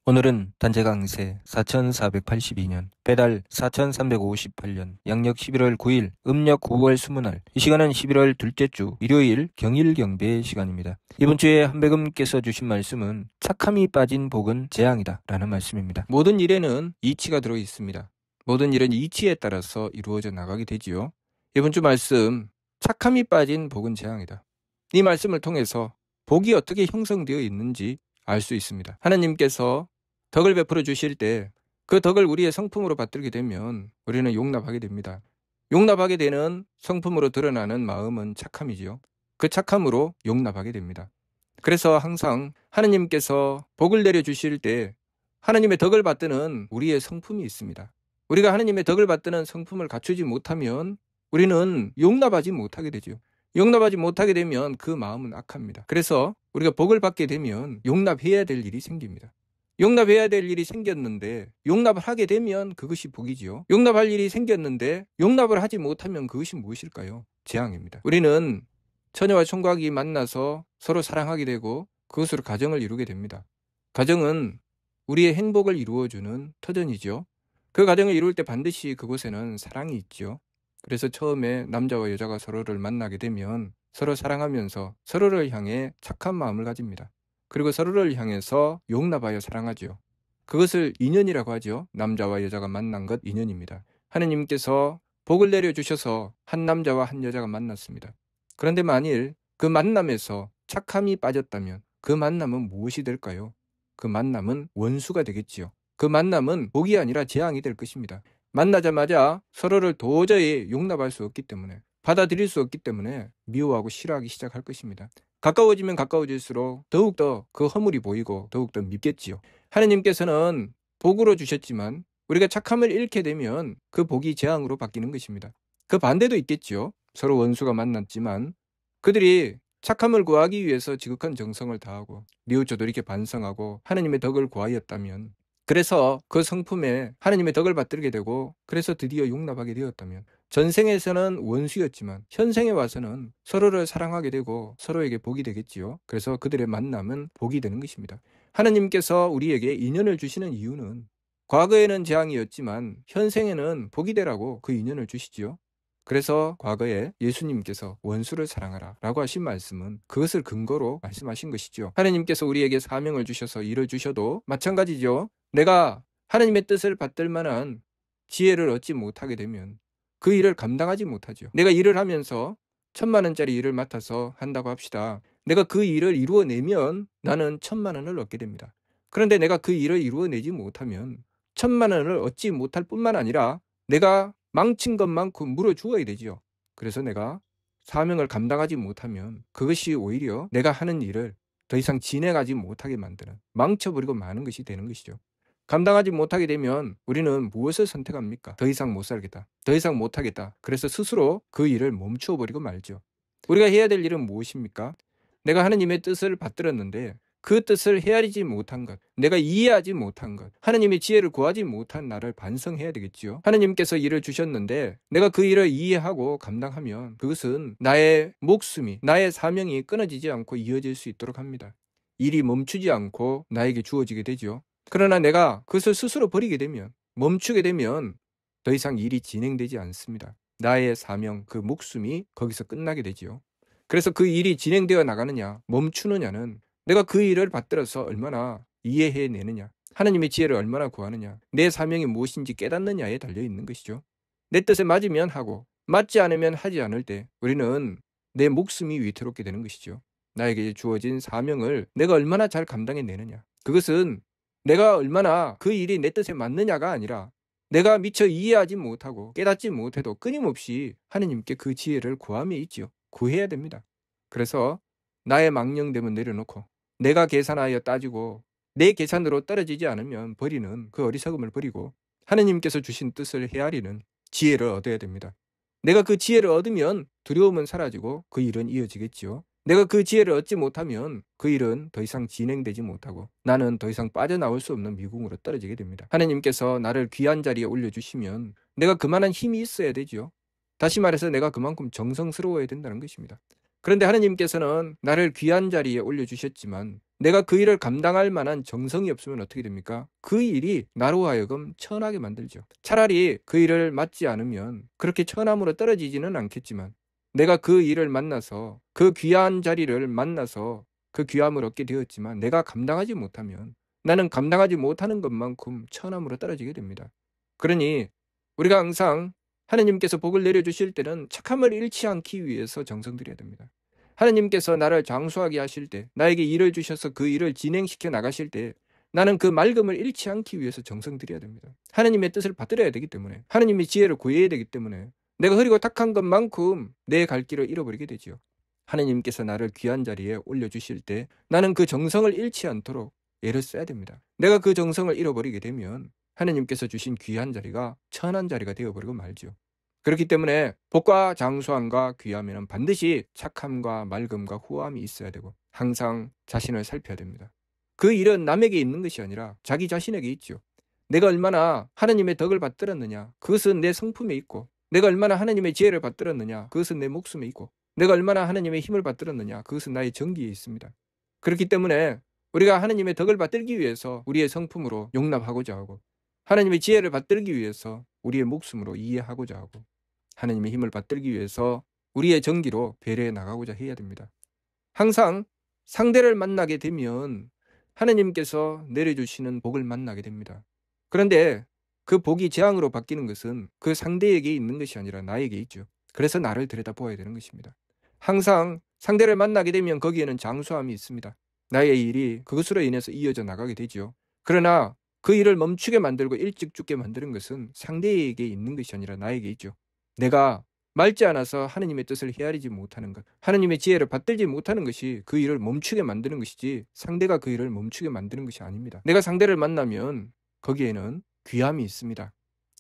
오늘은 단체 강세 4482년, 배달 4358년, 양력 11월 9일, 음력 9월 20날, 이 시간은 11월 둘째 주 일요일 경일경배 시간입니다. 이번 주에 한백음께서 주신 말씀은 착함이 빠진 복은 재앙이다 라는 말씀입니다. 모든 일에는 이치가 들어 있습니다. 모든 일은 이치에 따라서 이루어져 나가게 되지요. 이번 주 말씀, 착함이 빠진 복은 재앙이다. 이 말씀을 통해서 복이 어떻게 형성되어 있는지 알 수 있습니다. 하나님께서 덕을 베풀어 주실 때 그 덕을 우리의 성품으로 받들게 되면 우리는 용납하게 됩니다. 용납하게 되는 성품으로 드러나는 마음은 착함이지요. 그 착함으로 용납하게 됩니다. 그래서 항상 하나님께서 복을 내려 주실 때 하나님의 덕을 받드는 우리의 성품이 있습니다. 우리가 하나님의 덕을 받드는 성품을 갖추지 못하면 우리는 용납하지 못하게 되죠. 용납하지 못하게 되면 그 마음은 악합니다. 그래서 우리가 복을 받게 되면 용납해야 될 일이 생깁니다. 용납해야 될 일이 생겼는데 용납을 하게 되면 그것이 복이지요. 용납할 일이 생겼는데 용납을 하지 못하면 그것이 무엇일까요? 재앙입니다. 우리는 처녀와 총각이 만나서 서로 사랑하게 되고 그것으로 가정을 이루게 됩니다. 가정은 우리의 행복을 이루어주는 터전이죠. 그 가정을 이룰 때 반드시 그곳에는 사랑이 있죠. 그래서 처음에 남자와 여자가 서로를 만나게 되면 서로 사랑하면서 서로를 향해 착한 마음을 가집니다. 그리고 서로를 향해서 용납하여 사랑하죠. 그것을 인연이라고 하죠. 남자와 여자가 만난 것 인연입니다. 하느님께서 복을 내려주셔서 한 남자와 한 여자가 만났습니다. 그런데 만일 그 만남에서 착함이 빠졌다면 그 만남은 무엇이 될까요? 그 만남은 원수가 되겠지요. 그 만남은 복이 아니라 재앙이 될 것입니다. 만나자마자 서로를 도저히 용납할 수 없기 때문에, 받아들일 수 없기 때문에 미워하고 싫어하기 시작할 것입니다. 가까워지면 가까워질수록 더욱더 그 허물이 보이고 더욱더 밉겠지요. 하느님께서는 복으로 주셨지만 우리가 착함을 잃게 되면 그 복이 재앙으로 바뀌는 것입니다. 그 반대도 있겠지요. 서로 원수가 만났지만 그들이 착함을 구하기 위해서 지극한 정성을 다하고 뉘우쳐 돌이켜 반성하고 하느님의 덕을 구하였다면, 그래서 그 성품에 하느님의 덕을 받들게 되고 그래서 드디어 용납하게 되었다면, 전생에서는 원수였지만 현생에 와서는 서로를 사랑하게 되고 서로에게 복이 되겠지요. 그래서 그들의 만남은 복이 되는 것입니다. 하느님께서 우리에게 인연을 주시는 이유는 과거에는 재앙이었지만 현생에는 복이 되라고 그 인연을 주시지요. 그래서 과거에 예수님께서 원수를 사랑하라 라고 하신 말씀은 그것을 근거로 말씀하신 것이죠. 하느님께서 우리에게 사명을 주셔서 일을 주셔도 마찬가지죠. 내가 하느님의 뜻을 받들 만한 지혜를 얻지 못하게 되면 그 일을 감당하지 못하죠. 내가 일을 하면서 1,000만 원짜리 일을 맡아서 한다고 합시다. 내가 그 일을 이루어내면 나는 1,000만 원을 얻게 됩니다. 그런데 내가 그 일을 이루어내지 못하면 1,000만 원을 얻지 못할 뿐만 아니라 내가 망친 것만큼 물어주어야 되지요. 그래서 내가 사명을 감당하지 못하면 그것이 오히려 내가 하는 일을 더 이상 진행하지 못하게 만드는, 망쳐버리고 마는 것이 되는 것이죠. 감당하지 못하게 되면 우리는 무엇을 선택합니까? 더 이상 못 살겠다. 더 이상 못하겠다. 그래서 스스로 그 일을 멈추어버리고 말죠. 우리가 해야 될 일은 무엇입니까? 내가 하느님의 뜻을 받들었는데 그 뜻을 헤아리지 못한 것, 내가 이해하지 못한 것, 하느님의 지혜를 구하지 못한 나를 반성해야 되겠지요. 하느님께서 일을 주셨는데 내가 그 일을 이해하고 감당하면 그것은 나의 목숨이, 나의 사명이 끊어지지 않고 이어질 수 있도록 합니다. 일이 멈추지 않고 나에게 주어지게 되죠. 그러나 내가 그것을 스스로 버리게 되면, 멈추게 되면 더 이상 일이 진행되지 않습니다. 나의 사명, 그 목숨이 거기서 끝나게 되지요. 그래서 그 일이 진행되어 나가느냐, 멈추느냐는 내가 그 일을 받들어서 얼마나 이해해내느냐, 하나님의 지혜를 얼마나 구하느냐, 내 사명이 무엇인지 깨닫느냐에 달려있는 것이죠. 내 뜻에 맞으면 하고 맞지 않으면 하지 않을 때 우리는 내 목숨이 위태롭게 되는 것이죠. 나에게 주어진 사명을 내가 얼마나 잘 감당해내느냐, 그것은 내가 얼마나 그 일이 내 뜻에 맞느냐가 아니라 내가 미처 이해하지 못하고 깨닫지 못해도 끊임없이 하느님께 그 지혜를 구함에 있지요. 구해야 됩니다. 그래서 나의 망령됨은 내려놓고 내가 계산하여 따지고 내 계산으로 떨어지지 않으면 버리는 그 어리석음을 버리고 하느님께서 주신 뜻을 헤아리는 지혜를 얻어야 됩니다. 내가 그 지혜를 얻으면 두려움은 사라지고 그 일은 이어지겠지요. 내가 그 지혜를 얻지 못하면 그 일은 더 이상 진행되지 못하고 나는 더 이상 빠져나올 수 없는 미궁으로 떨어지게 됩니다. 하느님께서 나를 귀한 자리에 올려주시면 내가 그만한 힘이 있어야 되지요. 다시 말해서 내가 그만큼 정성스러워야 된다는 것입니다. 그런데 하느님께서는 나를 귀한 자리에 올려주셨지만 내가 그 일을 감당할 만한 정성이 없으면 어떻게 됩니까? 그 일이 나로 하여금 천하게 만들죠. 차라리 그 일을 맡지 않으면 그렇게 천함으로 떨어지지는 않겠지만 내가 그 일을 만나서 그 귀한 자리를 만나서 그 귀함을 얻게 되었지만 내가 감당하지 못하면 나는 감당하지 못하는 것만큼 천함으로 떨어지게 됩니다. 그러니 우리가 항상 하느님께서 복을 내려주실 때는 착함을 잃지 않기 위해서 정성 들여야 됩니다. 하느님께서 나를 장수하게 하실 때, 나에게 일을 주셔서 그 일을 진행시켜 나가실 때 나는 그 맑음을 잃지 않기 위해서 정성 들여야 됩니다. 하느님의 뜻을 받들어야 되기 때문에, 하느님의 지혜를 구해야 되기 때문에 내가 흐리고 탁한 것만큼 내 갈 길을 잃어버리게 되지요. 하느님께서 나를 귀한 자리에 올려주실 때 나는 그 정성을 잃지 않도록 애를 써야 됩니다. 내가 그 정성을 잃어버리게 되면 하느님께서 주신 귀한 자리가 천한 자리가 되어버리고 말죠. 그렇기 때문에 복과 장수함과 귀함에는 반드시 착함과 맑음과 후함이 있어야 되고 항상 자신을 살펴야 됩니다. 그 일은 남에게 있는 것이 아니라 자기 자신에게 있죠. 내가 얼마나 하느님의 덕을 받들었느냐, 그것은 내 성품에 있고, 내가 얼마나 하느님의 지혜를 받들었느냐, 그것은 내 목숨에 있고, 내가 얼마나 하느님의 힘을 받들었느냐, 그것은 나의 정기에 있습니다. 그렇기 때문에 우리가 하느님의 덕을 받들기 위해서 우리의 성품으로 용납하고자 하고, 하느님의 지혜를 받들기 위해서 우리의 목숨으로 이해하고자 하고, 하느님의 힘을 받들기 위해서 우리의 정기로 배려해 나가고자 해야 됩니다. 항상 상대를 만나게 되면 하느님께서 내려주시는 복을 만나게 됩니다. 그런데 그 복이 재앙으로 바뀌는 것은 그 상대에게 있는 것이 아니라 나에게 있죠. 그래서 나를 들여다보아야 되는 것입니다. 항상 상대를 만나게 되면 거기에는 장수함이 있습니다. 나의 일이 그것으로 인해서 이어져 나가게 되죠. 그러나 그 일을 멈추게 만들고 일찍 죽게 만드는 것은 상대에게 있는 것이 아니라 나에게 있죠. 내가 맑지 않아서 하느님의 뜻을 헤아리지 못하는 것, 하느님의 지혜를 받들지 못하는 것이 그 일을 멈추게 만드는 것이지 상대가 그 일을 멈추게 만드는 것이 아닙니다. 내가 상대를 만나면 거기에는 귀함이 있습니다.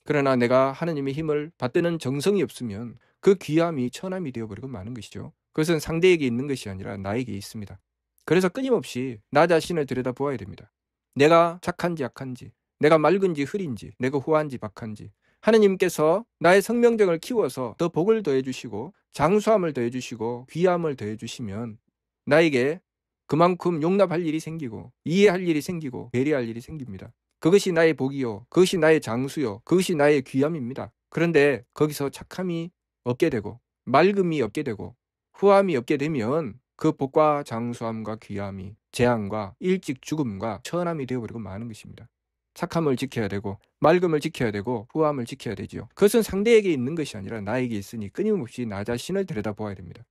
그러나 내가 하느님의 힘을 받드는 정성이 없으면 그 귀함이 천함이 되어버리고 마는 것이죠. 그것은 상대에게 있는 것이 아니라 나에게 있습니다. 그래서 끊임없이 나 자신을 들여다보아야 됩니다. 내가 착한지 약한지, 내가 맑은지 흐린지, 내가 후한지 박한지, 하느님께서 나의 성명정을 키워서 더 복을 더해주시고 장수함을 더해주시고 귀함을 더해주시면 나에게 그만큼 용납할 일이 생기고 이해할 일이 생기고 배려할 일이 생깁니다. 그것이 나의 복이요, 그것이 나의 장수요, 그것이 나의 귀함입니다. 그런데 거기서 착함이 없게 되고 맑음이 없게 되고 후함이 없게 되면 그 복과 장수함과 귀함이 재앙과 일찍 죽음과 천함이 되어버리고 마는 것입니다. 착함을 지켜야 되고 맑음을 지켜야 되고 후함을 지켜야 되지요. 그것은 상대에게 있는 것이 아니라 나에게 있으니 끊임없이 나 자신을 들여다보아야 됩니다.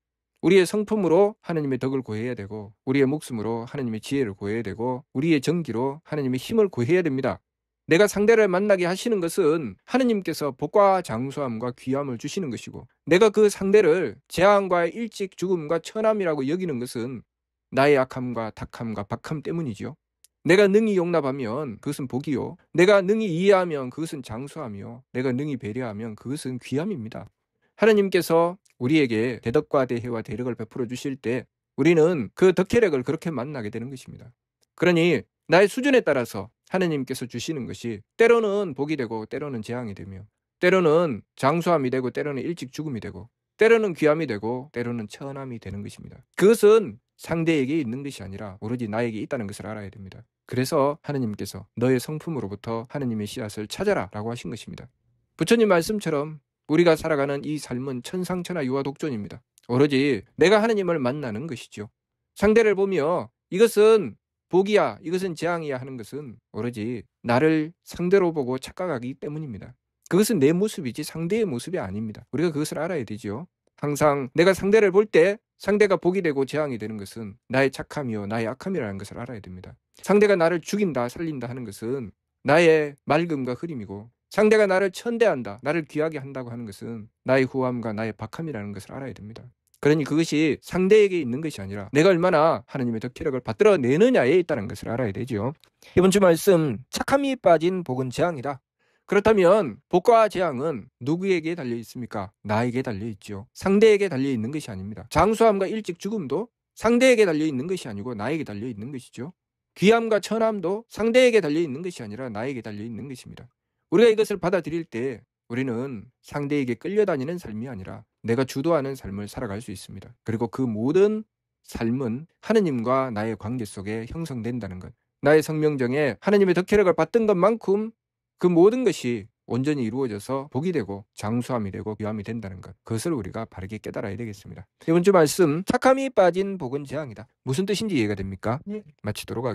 우리의 성품으로 하느님의 덕을 구해야 되고 우리의 목숨으로 하느님의 지혜를 구해야 되고 우리의 정기로 하느님의 힘을 구해야 됩니다. 내가 상대를 만나게 하시는 것은 하느님께서 복과 장수함과 귀함을 주시는 것이고 내가 그 상대를 재앙과 일찍 죽음과 천함이라고 여기는 것은 나의 악함과 탁함과 박함 때문이지요. 내가 능히 용납하면 그것은 복이요, 내가 능히 이해하면 그것은 장수하며 내가 능히 배려하면 그것은 귀함입니다. 하느님께서 우리에게 대덕과 대혜와 대력을 베풀어 주실 때 우리는 그 덕혜력을 그렇게 만나게 되는 것입니다. 그러니 나의 수준에 따라서 하느님께서 주시는 것이 때로는 복이 되고 때로는 재앙이 되며 때로는 장수함이 되고 때로는 일찍 죽음이 되고 때로는 귀함이 되고 때로는 천함이 되는 것입니다. 그것은 상대에게 있는 것이 아니라 오로지 나에게 있다는 것을 알아야 됩니다. 그래서 하느님께서 너의 성품으로부터 하느님의 씨앗을 찾아라 라고 하신 것입니다. 부처님 말씀처럼 우리가 살아가는 이 삶은 천상천하 유아독존입니다. 오로지 내가 하느님을 만나는 것이죠. 상대를 보며 이것은 복이야, 이것은 재앙이야 하는 것은 오로지 나를 상대로 보고 착각하기 때문입니다. 그것은 내 모습이지 상대의 모습이 아닙니다. 우리가 그것을 알아야 되지요. 항상 내가 상대를 볼 때 상대가 복이 되고 재앙이 되는 것은 나의 착함이요 나의 악함이라는 것을 알아야 됩니다. 상대가 나를 죽인다 살린다 하는 것은 나의 맑음과 흐림이고 상대가 나를 천대한다, 나를 귀하게 한다고 하는 것은 나의 후함과 나의 박함이라는 것을 알아야 됩니다. 그러니 그것이 상대에게 있는 것이 아니라 내가 얼마나 하느님의 덕혜력을 받들어내느냐에 있다는 것을 알아야 되죠. 이번 주 말씀, 착함이 빠진 복은 재앙이다. 그렇다면 복과 재앙은 누구에게 달려 있습니까? 나에게 달려 있죠. 상대에게 달려 있는 것이 아닙니다. 장수함과 일찍 죽음도 상대에게 달려 있는 것이 아니고 나에게 달려 있는 것이죠. 귀함과 천함도 상대에게 달려 있는 것이 아니라 나에게 달려 있는 것입니다. 우리가 이것을 받아들일 때 우리는 상대에게 끌려다니는 삶이 아니라 내가 주도하는 삶을 살아갈 수 있습니다. 그리고 그 모든 삶은 하느님과 나의 관계 속에 형성된다는 것. 나의 성명정에 하느님의 덕혜력을 받던 것만큼 그 모든 것이 온전히 이루어져서 복이 되고 장수함이 되고 귀함이 된다는 것. 그것을 우리가 바르게 깨달아야 되겠습니다. 이번 주 말씀, 착함이 빠진 복은 재앙이다. 무슨 뜻인지 이해가 됩니까? 마치도록 하겠습니다.